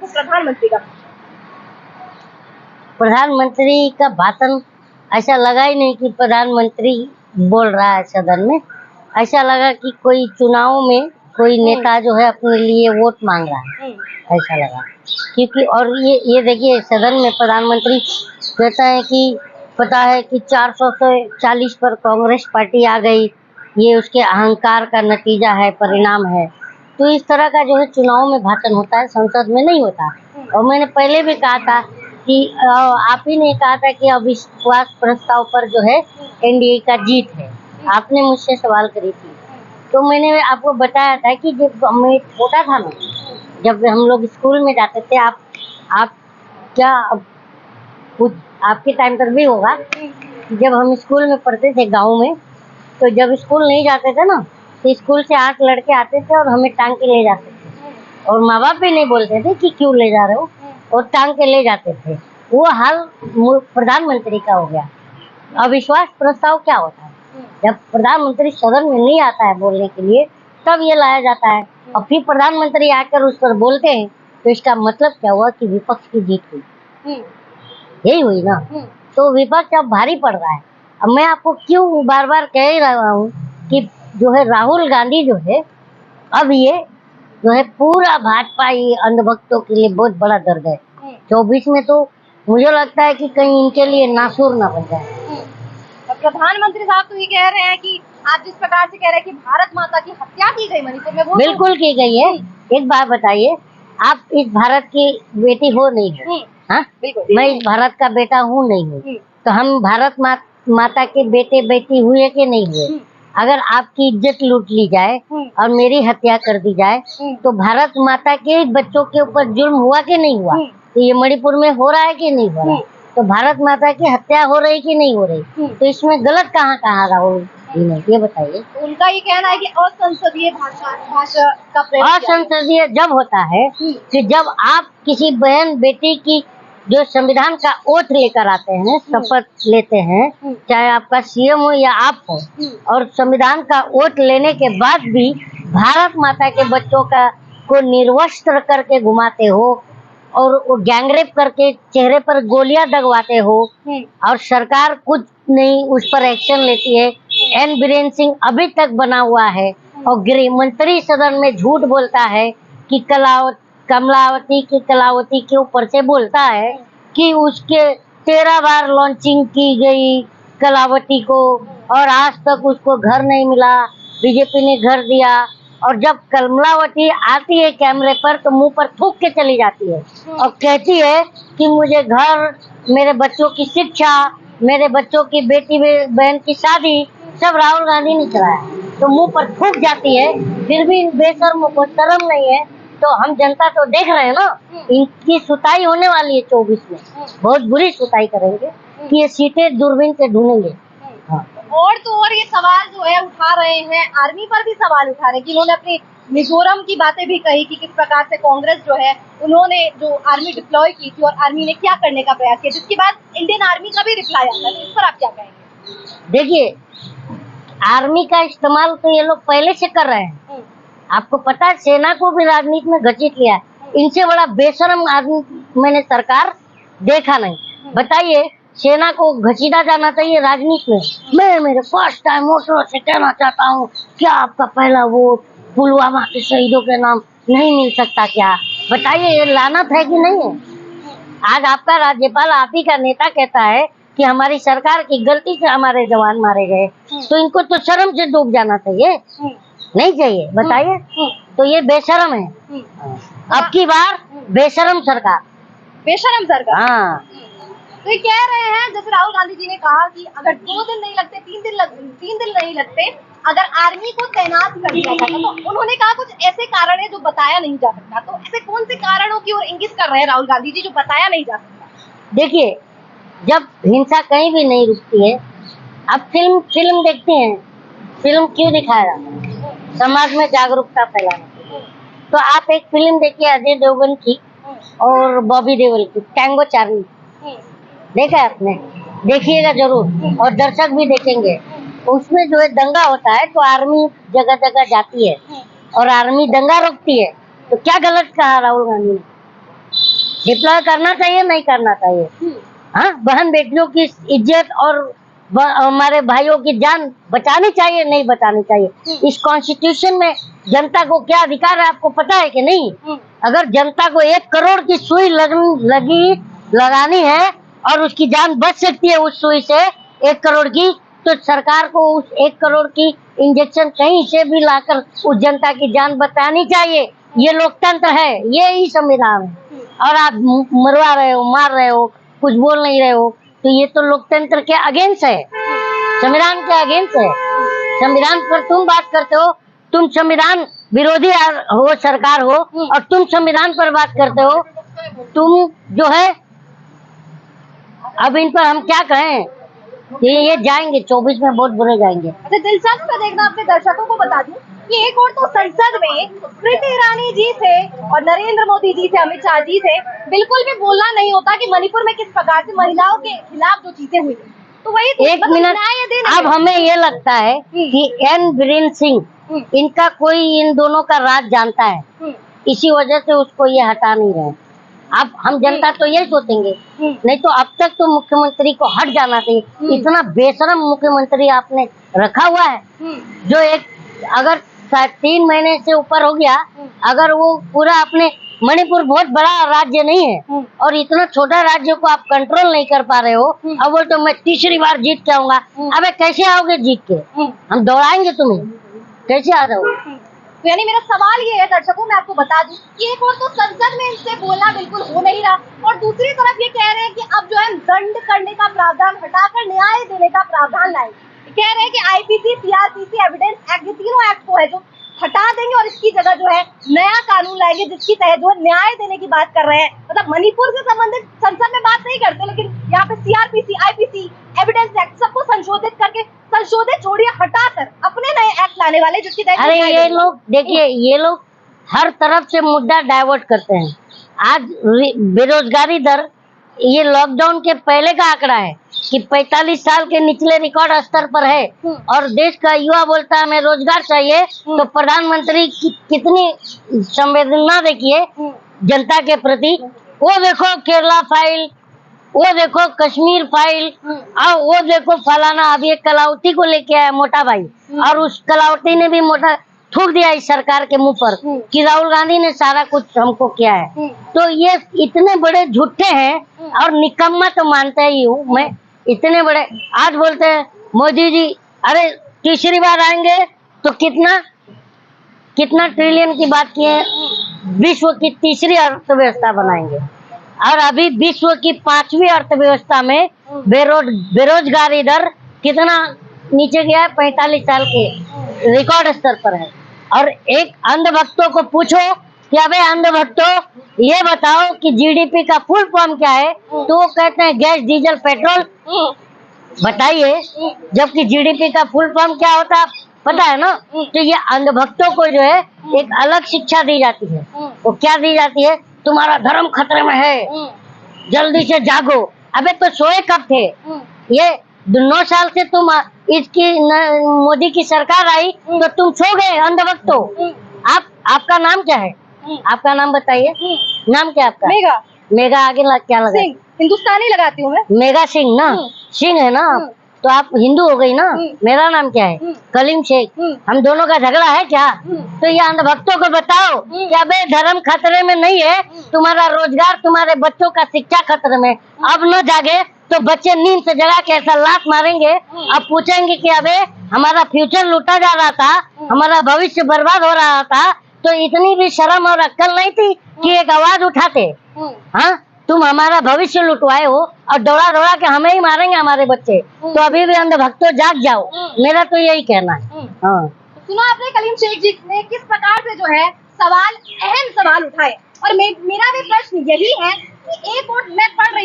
आपको प्रधानमंत्री का? प्रधानमंत्री का भाषण ऐसा लगा ही नहीं कि प्रधानमंत्री बोल रहा है सदन में। ऐसा लगा कि कोई चुनाव में कोई नेता जो है अपने लिए वोट मांग रहा है, ऐसा लगा। क्योंकि और ये देखिए सदन में प्रधानमंत्री कहता है कि पता है कि 400 से 40 पर कांग्रेस पार्टी आ गई, ये उसके अहंकार का नतीजा है, परिणाम है। तो इस तरह का जो है चुनाव में भाषण होता है, संसद में नहीं होता। और मैंने पहले भी कहा था कि आप ही ने कहा था कि अविश्वास प्रस्ताव पर जो है एनडीए का जीत है, आपने मुझसे सवाल करी थी। तो मैंने आपको बताया था कि जब मैं छोटा था ना, जब हम लोग स्कूल में जाते थे, आप क्या कुछ आपके टाइम पर भी होगा, जब हम स्कूल में पढ़ते थे गांव में, तो जब स्कूल नहीं जाते थे ना, तो स्कूल से 8 लड़के आते थे और हमें टांग के ले जाते थे। और माँ बाप भी नहीं बोलते थे कि क्यों ले जा रहे हो, और टांग के ले जाते थे। वो हाल प्रधानमंत्री का हो गया। अविश्वास प्रस्ताव क्या होता है? जब प्रधानमंत्री सदन में नहीं आता है बोलने के लिए, तब ये लाया जाता है और फिर प्रधानमंत्री आकर उस पर बोलते हैं। तो इसका मतलब क्या हुआ कि विपक्ष की जीत हुई, यही हुई ना। तो विपक्ष अब भारी पड़ रहा है। अब मैं आपको क्यों बार बार कह ही रहा हूँ कि जो है राहुल गांधी जो है, अब ये जो है पूरा भाजपा ही अंधभक्तों के लिए बहुत बड़ा दर्द है। 24 में तो मुझे लगता है कि कहीं इनके लिए नासूर ना बन जाए। प्रधानमंत्री साहब तो ये कह रहे हैं कि आप जिस प्रकार से कह रहे हैं कि भारत माता की हत्या की गई मणिपुर में, वो बिल्कुल की गई है। एक बात बताइए, आप इस भारत की बेटी हो नहीं हो? हाँ, मैं इस भारत का बेटा हूँ नहीं हूँ, तो हम भारत माता के बेटे बेटी हुए कि नहीं हुए? अगर आपकी इज्जत लूट ली जाए और मेरी हत्या कर दी जाए, तो भारत माता के बच्चों के ऊपर जुल्म हुआ कि नहीं हुआ? तो ये मणिपुर में हो रहा है कि नहीं हो रहा? तो भारत माता की हत्या हो रही कि नहीं हो रही? तो इसमें गलत कहाँ राहुल जी ने, ये बताइए। उनका ये कहना है कि असंसदीय भाषा का प्रयोग। असंसदीय जब होता है कि जब आप किसी बहन बेटी की जो संविधान का ओथ लेकर आते हैं, शपथ लेते हैं, चाहे आपका सीएम हो या आप हो, और संविधान का ओथ लेने के बाद भी भारत माता के बच्चों को निर्वस्त्र करके घुमाते हो और वो गैंगरेप करके चेहरे पर गोलियां दगवाते हो, और सरकार कुछ नहीं उस पर एक्शन लेती है। एन बीरेन सिंह अभी तक बना हुआ है और गृह मंत्री सदन में झूठ बोलता है कि कमलावती के ऊपर से बोलता है कि उसके 13 बार लॉन्चिंग की गई कलावती को, और आज तक उसको घर नहीं मिला, बीजेपी ने घर दिया। और जब कमलावती आती है कैमरे पर तो मुंह पर थूक के चली जाती है और कहती है कि मुझे घर, मेरे बच्चों की शिक्षा, मेरे बच्चों की बेटी बहन की शादी सब राहुल गांधी ने कराया। तो मुंह पर थूक जाती है, फिर भी बेशर्म को शर्म नहीं है। तो हम जनता तो देख रहे हैं ना, इनकी सुताई होने वाली है 24 में, बहुत बुरी सुताई करेंगे कि ये सीटें दूरबीन से ढूंढेंगे। हाँ। और तो और ये सवाल जो है उठा रहे हैं, आर्मी पर भी सवाल उठा रहे हैं कि उन्होंने अपनी मिजोरम की बातें भी कही कि किस प्रकार से कांग्रेस जो है उन्होंने जो आर्मी डिप्लॉय की थी और आर्मी ने क्या करने का प्रयास किया, जिसके बाद इंडियन आर्मी का भी रिप्लाई आता है। तो इस पर आप क्या कहेंगे? देखिए, आर्मी का इस्तेमाल तो ये लोग पहले से कर रहे हैं। आपको पता है, सेना को भी राजनीति में घसीट लिया है। इनसे बड़ा बेशर्म आदमी मैंने सरकार देखा नहीं। बताइए, सेना को घसीटा जाना चाहिए राजनीति में? मैं मेरे फर्स्ट टाइम वोटरों से कहना चाहता हूँ, क्या आपका पहला वोट पुलवामा के शहीदों के नाम नहीं मिल सकता क्या? बताइए, ये लानत है कि नहीं है? आज आपका राज्यपाल, आप ही का नेता कहता है कि हमारी सरकार की गलती से हमारे जवान मारे गए, तो इनको तो शर्म से डूब जाना चाहिए, नहीं चाहिए? बताइए, तो ये बेशर्म है। अब की बार बेशर्म सरकार, बेशर्म सरकार। हाँ। तो ये कह रहे हैं, जैसे राहुल गांधी जी ने कहा कि अगर 2 दिन नहीं लगते, 3 दिन नहीं लगते, अगर आर्मी को तैनात कर दिया जाता, तो उन्होंने कहा कुछ ऐसे कारण है जो बताया नहीं जा सकता। तो ऐसे कौन से कारणों की ओर इंगित कर रहे हैं राहुल गांधी जी जो बताया नहीं जा सकता? देखिए, जब हिंसा कहीं भी नहीं रुकती है, अब फिल्म देखते हैं, फिल्म क्यों दिखाया जाता है? समाज में जागरूकता फैलाने के लिए। तो आप एक फिल्म देखिए अजय देवगन की और बॉबी देओल की, टैंगो चार्ली, देखा है आपने? देखिएगा जरूर, और दर्शक भी देखेंगे। उसमें जो है दंगा होता है तो आर्मी जगह जगह जाती है और आर्मी दंगा रोकती है। तो क्या गलत कहा राहुल गांधी ने? डिप्लॉय करना चाहिए नहीं करना चाहिए? हाँ, बहन बेटियों की इज्जत और हमारे भाइयों की जान बचानी चाहिए नहीं बचानी चाहिए? इस कॉन्स्टिट्यूशन में जनता को क्या अधिकार है आपको पता है कि नहीं? अगर जनता को 1 करोड़ की सुई लगानी है और उसकी जान बच सकती है उस सुई से 1 करोड़ की, तो सरकार को उस 1 करोड़ की इंजेक्शन कहीं से भी लाकर उस जनता की जान बचानी चाहिए। ये लोकतंत्र है, ये ही संविधान है। और आप मरवा रहे हो, मार रहे हो, कुछ बोल नहीं रहे हो, तो ये तो लोकतंत्र के अगेंस्ट है, संविधान के अगेंस्ट है। संविधान पर तुम बात करते हो, तुम संविधान विरोधी हो, सरकार हो, और तुम संविधान पर बात करते हो। तुम जो है, अब इन पर हम क्या कहें? ये जाएंगे 24 में बहुत बुरे जाएंगे। अच्छा, दिलचस्प है देखना, अपने दर्शकों को बता दूं कि एक और तो संसद में स्मृति ईरानी जी से और नरेंद्र मोदी जी से, अमित शाह जी से बिल्कुल भी बोलना नहीं होता कि मणिपुर में किस प्रकार से महिलाओं के खिलाफ जो चीजें हुई, तो वही तो एक मिनट, अब हमें ये लगता है कि एन बीरेन सिंह इनका कोई इन दोनों का राज जानता है, इसी वजह से उसको ये हटा नहीं रहे। अब हम जनता तो यही सोचेंगे, नहीं तो अब तक तो मुख्यमंत्री को हट जाना चाहिए। इतना बेशरम मुख्यमंत्री आपने रखा हुआ है, जो एक अगर 3 महीने से ऊपर हो गया, अगर वो पूरा अपने मणिपुर बहुत बड़ा राज्य नहीं है और इतना छोटा राज्य को आप कंट्रोल नहीं कर पा रहे हो, अब वो तो मैं तीसरी बार जीत के आऊंगा। अबे कैसे आओगे जीत के? हम दौड़ाएंगे तुम्हें, कैसे आ जाओगे? तो यानी मेरा सवाल ये है दर्शकों, मैं आपको बता दूं कि एक और तो संसद में इनसे बोलना बिल्कुल हो नहीं रहा, और दूसरी तरफ ये कह रहे हैं कि अब जो है दंड करने का प्रावधान हटाकर न्याय देने का प्रावधान लाए। कह रहे हैं कि आईपीसी, सीआरपीसी, एविडेंस एक्ट, ये तीनों एक्ट को है जो हटा देंगे और इसकी जगह जो है नया कानून लाएंगे, जिसकी तहत जो है न्याय देने की बात कर रहे हैं। मतलब मणिपुर से संबंधित संसद में बात नहीं करते, लेकिन यहाँ पे सीआरपीसी, आईपीसी, एविडेंस एक्ट सबको संशोधित करके, संशोधित छोड़िए हटाकर अपने नए एक्ट लाने वाले, जिसकी तहत अरे ये लोग देखिए, ये लोग हर तरफ से मुद्दा डाइवर्ट करते हैं। आज बेरोजगारी दर ये लॉकडाउन के पहले का आंकड़ा है कि 45 साल के निचले रिकॉर्ड स्तर पर है, और देश का युवा बोलता है हमें रोजगार चाहिए। तो प्रधानमंत्री की कितनी संवेदना देखिए जनता के प्रति। वो देखो केरला फाइल, वो देखो कश्मीर फाइल, और वो देखो फलाना। अब ये कलावती को लेके आया मोटा भाई, और उस कलावती ने भी मोटा थूक दिया इस सरकार के मुंह पर कि राहुल गांधी ने सारा कुछ हमको किया है। तो ये इतने बड़े झूठे हैं, और निकम्मा तो मानता ही हूँ मैं। इतने बड़े आज बोलते हैं मोदी जी, अरे तीसरी बार आएंगे तो कितना ट्रिलियन की बात किए, विश्व की तीसरी अर्थव्यवस्था बनाएंगे, और अभी विश्व की 5वीं अर्थव्यवस्था में बेरोजगारी दर कितना नीचे गया है, 45 साल के रिकॉर्ड स्तर पर है। और एक अंधभक्तों को पूछो कि अबे अंधभक्तों ये बताओ कि जीडीपी का फुल फॉर्म क्या है, तो वो कहते हैं गैस, डीजल, पेट्रोल। बताइए, जबकि जीडीपी का फुल फॉर्म क्या होता है पता है ना? तो ये अंधभक्तों को जो है एक अलग शिक्षा दी जाती है। वो क्या दी जाती है? तुम्हारा धर्म खतरे में है, जल्दी से जागो। अबे तो सोए कब थे? ये 9 साल से तुम इसकी मोदी की सरकार आई तो तुम सो गए अंधभक्तों। आपका नाम क्या है? आपका नाम बताइए। नाम क्या आपका? मेगा। मेगा आगे क्या लगा? सिंह, हिंदुस्तानी लगाती हूँ मैं। मेगा सिंह ना? सिंह है ना? तो आप हिंदू हो गई ना? मेरा नाम क्या है? कलीम शेख। हम दोनों का झगड़ा है क्या? तो ये अंधभक्तों को बताओ कि अबे धर्म खतरे में नहीं है, तुम्हारा रोजगार, तुम्हारे बच्चों का शिक्षा खतरे में। अब न जागे तो बच्चे नींद से जगा के ऐसा लात मारेंगे, अब पूछेंगे कि अबे हमारा फ्यूचर लूटा जा रहा था, हमारा भविष्य बर्बाद हो रहा था, तो इतनी भी शर्म और अक्ल नहीं थी कि एक आवाज उठाते? हाँ, तुम हमारा भविष्य लुटवाए हो और दौड़ा दौड़ा के हमें ही मारेंगे हमारे बच्चे। तो अभी भी अंधभक्तों जाग जाओ, मेरा तो यही कहना है। हाँ, सुना आपने कलीम शेख जी ने किस प्रकार से जो है सवाल, अहम सवाल उठाए, और मेरा भी प्रश्न यही है कि एक और मैं पढ़ रही